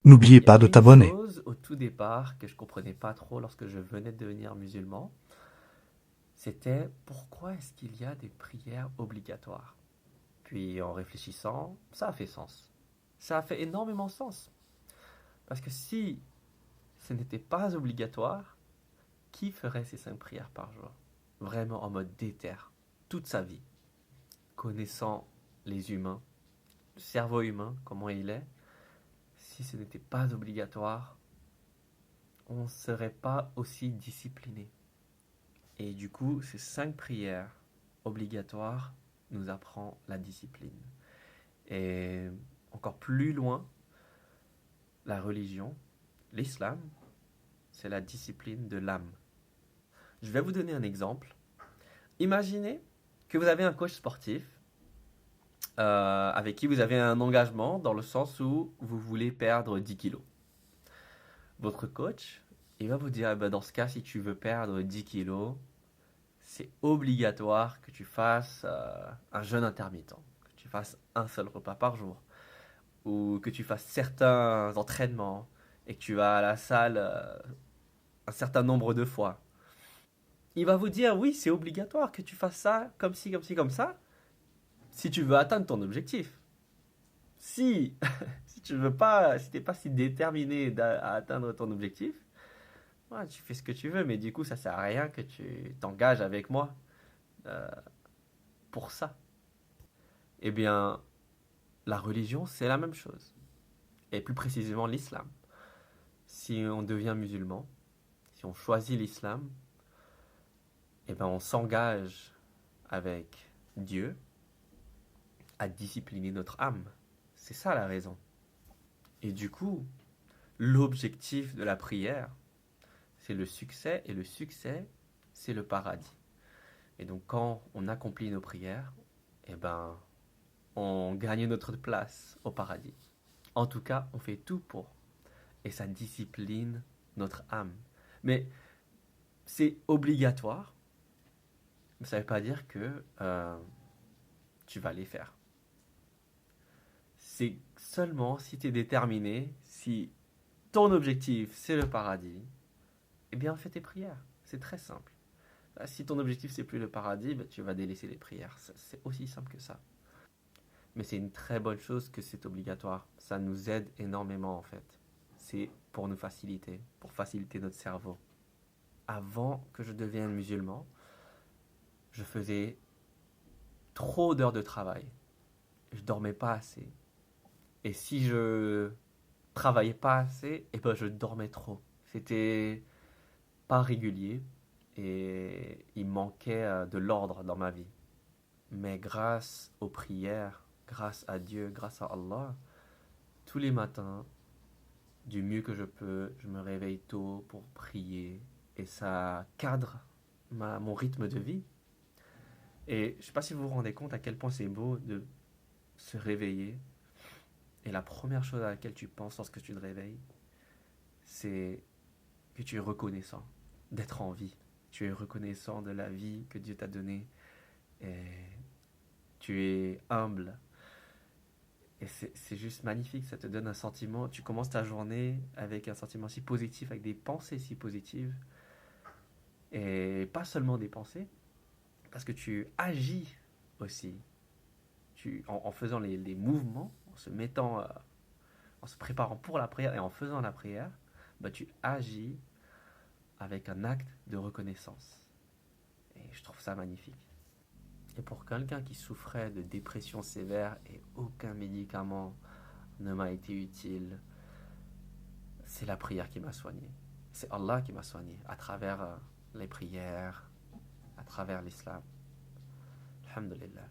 N'oubliez Il y a pas de une t'abonner. chose au tout départ que je comprenais pas trop lorsque je venais de devenir musulman, c'était pourquoi est-ce qu'il y a des prières obligatoires? Puis en réfléchissant, ça a fait sens. Ça a fait énormément sens. Parce que si ce n'était pas obligatoire, qui ferait ces 5 prières par jour? Vraiment en mode déter, toute sa vie, connaissant les humains, le cerveau humain, comment il est. Si ce n'était pas obligatoire, on ne serait pas aussi discipliné. Et du coup, ces 5 prières obligatoires nous apprend la discipline. Et encore plus loin, la religion, l'islam, c'est la discipline de l'âme. Je vais vous donner un exemple. Imaginez que vous avez un coach sportif avec qui vous avez un engagement dans le sens où vous voulez perdre 10 kilos. Votre coach, il va vous dire, eh ben, dans ce cas, si tu veux perdre 10 kilos, c'est obligatoire que tu fasses un jeûne intermittent, que tu fasses un seul repas par jour, ou que tu fasses certains entraînements et que tu vas à la salle un certain nombre de fois. Il va vous dire, oui, c'est obligatoire que tu fasses ça, comme ci, comme ci, comme ça, si tu veux atteindre ton objectif. Si, si tu veux pas, si t'es pas si déterminé à atteindre ton objectif, ouais, tu fais ce que tu veux, mais du coup, ça sert à rien que tu t'engages avec moi euh, pour ça. Eh bien, la religion, c'est la même chose. Et plus précisément l'islam. Si on devient musulman, si on choisit l'islam, eh ben on s'engage avec Dieu à discipliner notre âme. C'est ça la raison. Et du coup, l'objectif de la prière, c'est le succès, et le succès, c'est le paradis. Et donc quand on accomplit nos prières, eh ben on gagne notre place au paradis. En tout cas, on fait tout pour. Et ça discipline notre âme. Mais c'est obligatoire, mais ça ne veut pas dire que tu vas les faire. C'est seulement si tu es déterminé, si ton objectif c'est le paradis, eh bien fais tes prières. C'est très simple. Si ton objectif c'est plus le paradis, ben, tu vas délaisser les prières. C'est aussi simple que ça. Mais c'est une très bonne chose que c'est obligatoire. Ça nous aide énormément en fait. C'est pour nous faciliter, pour faciliter notre cerveau. Avant que je devienne musulman, je faisais trop d'heures de travail. Je dormais pas assez. Et si je travaillais pas assez, et ben je dormais trop. C'était pas régulier et il manquait de l'ordre dans ma vie. Mais grâce aux prières, grâce à Dieu, grâce à Allah, tous les matins, du mieux que je peux, je me réveille tôt pour prier et ça cadre mon rythme de vie. Et je ne sais pas si vous vous rendez compte à quel point c'est beau de se réveiller et la première chose à laquelle tu penses lorsque tu te réveilles, c'est que tu es reconnaissant d'être en vie. Tu es reconnaissant de la vie que Dieu t'a donnée et tu es humble. Et c'est juste magnifique, ça te donne un sentiment. Tu commences ta journée avec un sentiment si positif, avec des pensées si positives. Et pas seulement des pensées, parce que tu agis aussi. En faisant les mouvements, en se mettant, en se préparant pour la prière et en faisant la prière, bah, tu agis avec un acte de reconnaissance. Et je trouve ça magnifique. Et pour quelqu'un qui souffrait de dépression sévère et aucun médicament ne m'a été utile, c'est la prière qui m'a soigné. C'est Allah qui m'a soigné à travers les prières, à travers l'islam. Alhamdulillah.